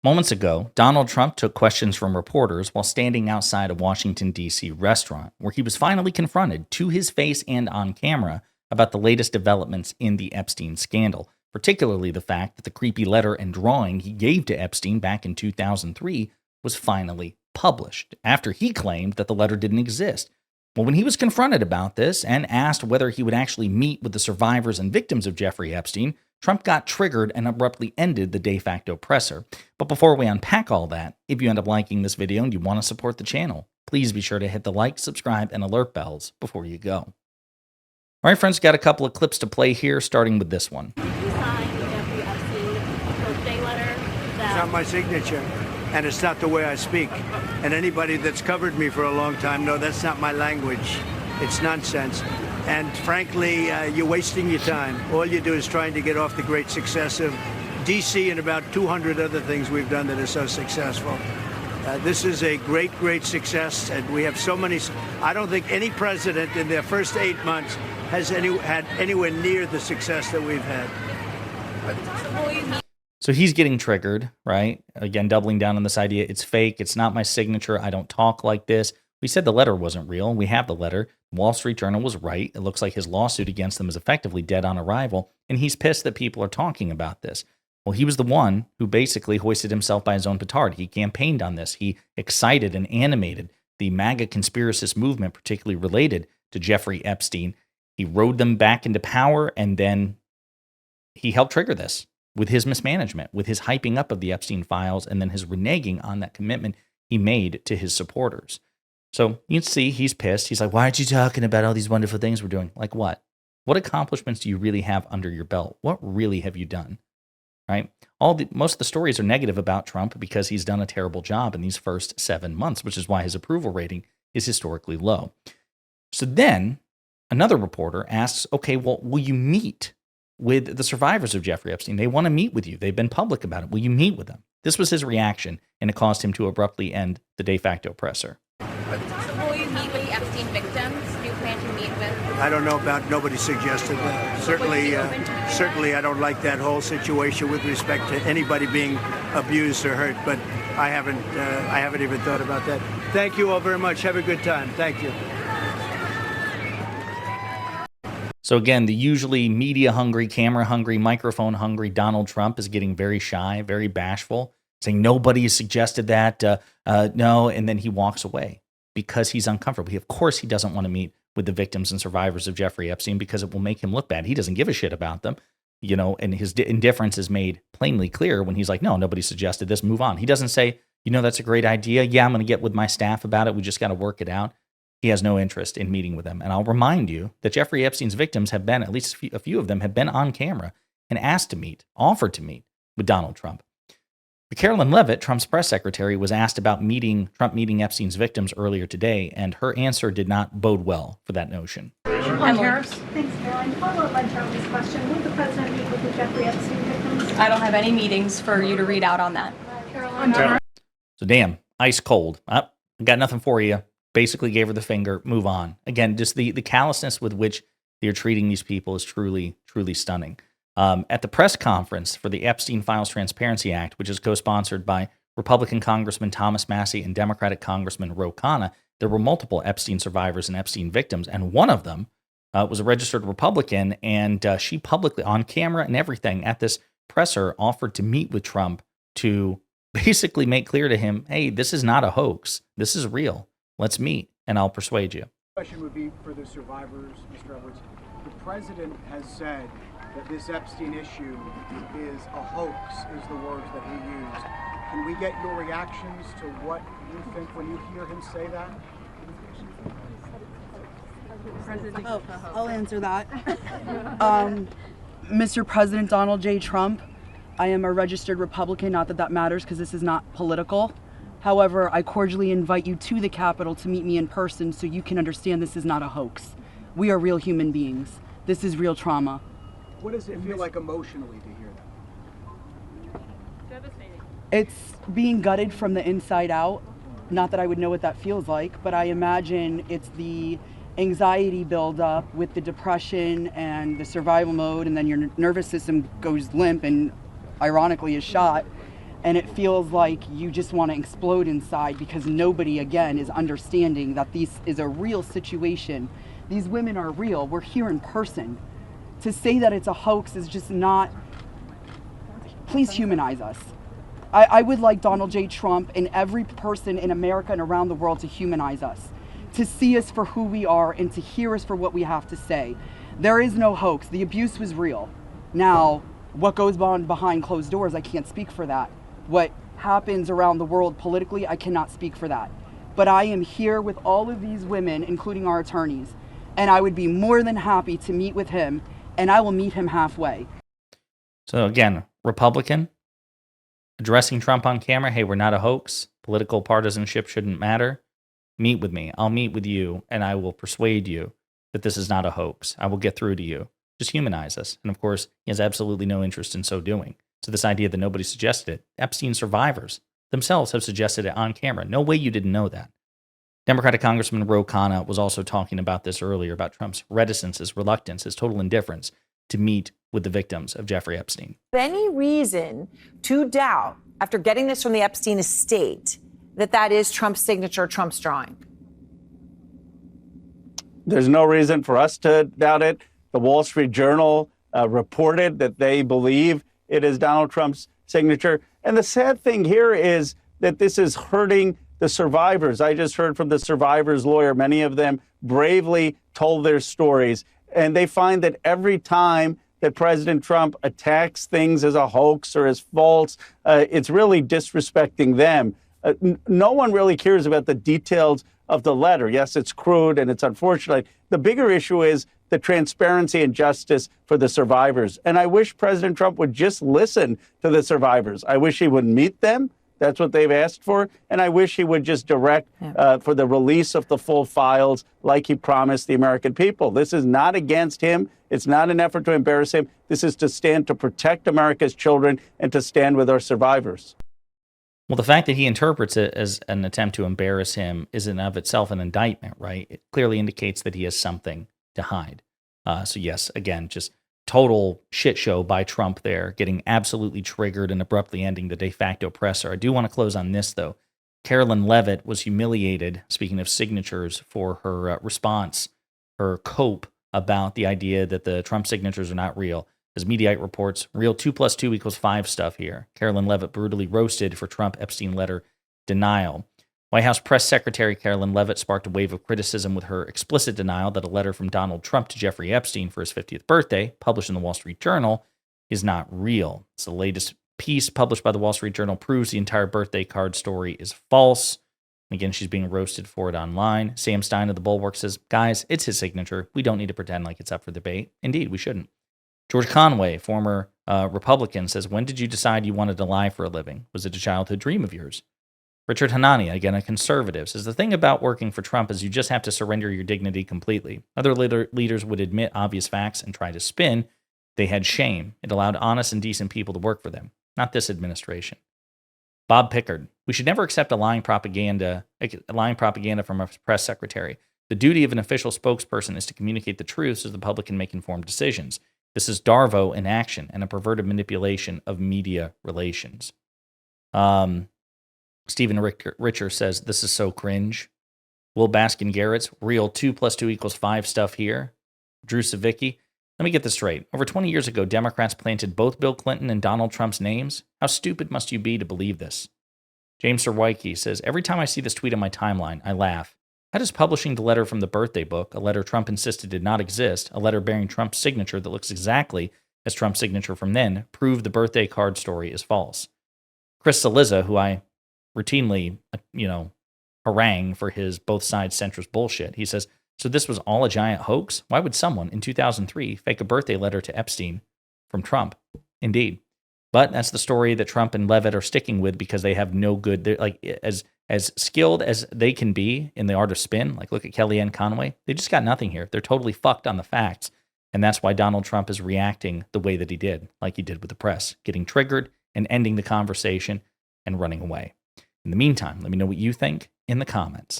Moments ago, Donald Trump took questions from reporters while standing outside a Washington, D.C. restaurant, where he was finally confronted to his face and on camera about the latest developments in the Epstein scandal, particularly the fact that the creepy letter and drawing he gave to Epstein back in 2003 was finally published, after he claimed that the letter didn't exist. Well, when he was confronted about this and asked whether he would actually meet with the survivors and victims of Jeffrey Epstein, Trump got triggered and abruptly ended the de facto presser. But before we unpack all that, if you end up liking this video and you want to support the channel, please be sure to hit the like, subscribe, and alert bells before you go. All right, friends, got a couple of clips to play here, starting with this one. Did you sign the Jeffrey Epstein birthday letter? It's not my signature, and it's not the way I speak. And anybody that's covered me for a long time, no, that's not my language. It's nonsense. And frankly, you're wasting your time. All you do is trying to get off the great success of DC and about 200 other things we've done that are so successful. This is a great, great success, and we have so many. I don't think any president in their first 8 months has had anywhere near the success that we've had. So he's getting triggered, right? Again, doubling down on this idea. It's fake. It's not my signature. I don't talk like this. We said the letter wasn't real. We have the letter. Wall Street Journal was right. It looks like his lawsuit against them is effectively dead on arrival, and he's pissed that people are talking about this. Well, he was the one who basically hoisted himself by his own petard. He campaigned on this. He excited and animated the MAGA conspiracist movement, particularly related to Jeffrey Epstein. He rode them back into power, and then he helped trigger this with his mismanagement, with his hyping up of the Epstein files, and then his reneging on that commitment he made to his supporters. So you can see he's pissed. He's like, why aren't you talking about all these wonderful things we're doing? Like what? What accomplishments do you really have under your belt? What really have you done? Right? Most of the stories are negative about Trump because he's done a terrible job in these first 7 months, which is why his approval rating is historically low. So then another reporter asks, okay, well, will you meet with the survivors of Jeffrey Epstein? They want to meet with you. They've been public about it. Will you meet with them? This was his reaction, and it caused him to abruptly end the de facto presser. Will you meet with the Epstein victims? Do you plan to meet with? I don't know about. Nobody suggested that. Certainly, I don't like that whole situation with respect to anybody being abused or hurt. But I haven't even thought about that. Thank you all very much. Have a good time. Thank you. So again, the usually media-hungry, camera-hungry, microphone-hungry Donald Trump is getting very shy, very bashful, saying nobody has suggested that, no, and then he walks away because he's uncomfortable. Of course, he doesn't want to meet with the victims and survivors of Jeffrey Epstein because it will make him look bad. He doesn't give a shit about them, and his indifference is made plainly clear when he's like, no, nobody suggested this, move on. He doesn't say, that's a great idea. Yeah, I'm going to get with my staff about it. We just got to work it out. He has no interest in meeting with them. And I'll remind you that Jeffrey Epstein's victims have been, at least a few of them, have been on camera and asked to meet, offered to meet with Donald Trump. But Carolyn Leavitt, Trump's press secretary, was asked about Trump meeting Epstein's victims earlier today, and her answer did not bode well for that notion. Thanks, Caroline. Follow up on Charlie's question. Will the president meet with the Jeffrey Epstein victims? I don't have any meetings for you to read out on that. Caroline. So damn, ice cold. I got nothing for you. Basically gave her the finger, move on. Again, just the callousness with which they're treating these people is truly, truly stunning. At the press conference for the Epstein Files Transparency Act, which is co-sponsored by Republican Congressman Thomas Massie and Democratic Congressman Khanna, there were multiple Epstein survivors and Epstein victims, and one of them was a registered Republican, and she publicly, on camera and everything, at this presser, offered to meet with Trump to basically make clear to him, hey, this is not a hoax. This is real. Let's meet, and I'll persuade you. The question would be for the survivors, Mr. Edwards. The president has said that this Epstein issue is a hoax, is the words that he used. Can we get your reactions to what you think when you hear him say that? I'll answer that. Mr. President Donald J. Trump, I am a registered Republican, not that that matters because this is not political. However, I cordially invite you to the Capitol to meet me in person so you can understand this is not a hoax. We are real human beings. This is real trauma. What does it feel like emotionally to hear that? Devastating. It's being gutted from the inside out. Not that I would know what that feels like, but I imagine it's the anxiety buildup with the depression and the survival mode, and then your nervous system goes limp and ironically is shot. And it feels like you just want to explode inside because nobody, again, is understanding that this is a real situation. These women are real. We're here in person. To say that it's a hoax is just not. Please humanize us. I would like Donald J. Trump and every person in America and around the world to humanize us, to see us for who we are and to hear us for what we have to say. There is no hoax. The abuse was real. Now, what goes on behind closed doors, I can't speak for that. What happens around the world politically, I cannot speak for that. But I am here with all of these women, including our attorneys, and I would be more than happy to meet with him, and I will meet him halfway. So again, Republican addressing Trump on camera. Hey, we're not a hoax. Political partisanship shouldn't matter. Meet with me. I'll meet with you, and I will persuade you that this is not a hoax. I will get through to you. Just humanize us. And of course, he has absolutely no interest in so doing. So this idea that nobody suggested it, Epstein survivors themselves have suggested it on camera. No way you didn't know that. Democratic Congressman Khanna was also talking about this earlier, about Trump's reticence, his reluctance, his total indifference to meet with the victims of Jeffrey Epstein. Any reason to doubt, after getting this from the Epstein estate, that that is Trump's signature, Trump's drawing? There's no reason for us to doubt it. The Wall Street Journal reported that they believe it is Donald Trump's signature. And the sad thing here is that this is hurting the survivors. I just heard from the survivors' lawyer. Many of them bravely told their stories. And they find that every time that President Trump attacks things as a hoax or as false, it's really disrespecting them. No one really cares about the details of the letter. Yes, it's crude and it's unfortunate. The bigger issue is the transparency and justice for the survivors. And I wish President Trump would just listen to the survivors. I wish he would meet them. That's what they've asked for. And I wish he would just direct for the release of the full files like he promised the American people. This is not against him. It's not an effort to embarrass him. This is to stand to protect America's children and to stand with our survivors. Well, the fact that he interprets it as an attempt to embarrass him is in of itself an indictment, right? It clearly indicates that he has something to hide. So yes, again, just total shit show by Trump there, getting absolutely triggered and abruptly ending the de facto presser. I do want to close on this, though. Carolyn Levitt was humiliated, speaking of signatures, for her response, her cope about the idea that the Trump signatures are not real. As Mediaite reports, real 2 + 2 = 5 stuff here. Carolyn Levitt brutally roasted for Trump Epstein letter denial. White House Press Secretary Carolyn Levitt sparked a wave of criticism with her explicit denial that a letter from Donald Trump to Jeffrey Epstein for his 50th birthday, published in the Wall Street Journal, is not real. It's the latest piece published by the Wall Street Journal proves the entire birthday card story is false. Again, she's being roasted for it online. Sam Stein of the Bulwark says, guys, it's his signature. We don't need to pretend like it's up for debate. Indeed, we shouldn't. George Conway, former Republican, says, when did you decide you wanted to lie for a living? Was it a childhood dream of yours? Richard Hanani, again a conservative, says, the thing about working for Trump is you just have to surrender your dignity completely. Other leaders would admit obvious facts and try to spin. They had shame. It allowed honest and decent people to work for them, not this administration. Bob Pickard, we should never accept lying propaganda from a press secretary. The duty of an official spokesperson is to communicate the truth so the public can make informed decisions. This is Darvo in action and a perverted manipulation of media relations. Stephen Richer says, this is so cringe. Will Baskin Garrett's real 2 + 2 = 5 stuff here. Drew Savicki, let me get this straight. Over 20 years ago, Democrats planted both Bill Clinton and Donald Trump's names. How stupid must you be to believe this? James Serwicki says, every time I see this tweet on my timeline, I laugh. How does publishing the letter from the birthday book, a letter Trump insisted did not exist, a letter bearing Trump's signature that looks exactly as Trump's signature from then, prove the birthday card story is false? Chris Cillizza, who I routinely, harangue for his both sides centrist bullshit, he says, so this was all a giant hoax? Why would someone in 2003 fake a birthday letter to Epstein from Trump? Indeed. But that's the story that Trump and Levitt are sticking with because they have no good, they're like as skilled as they can be in the art of spin, like look at Kellyanne Conway, they just got nothing here. They're totally fucked on the facts. And that's why Donald Trump is reacting the way that he did, like he did with the press, getting triggered and ending the conversation and running away. In the meantime, let me know what you think in the comments.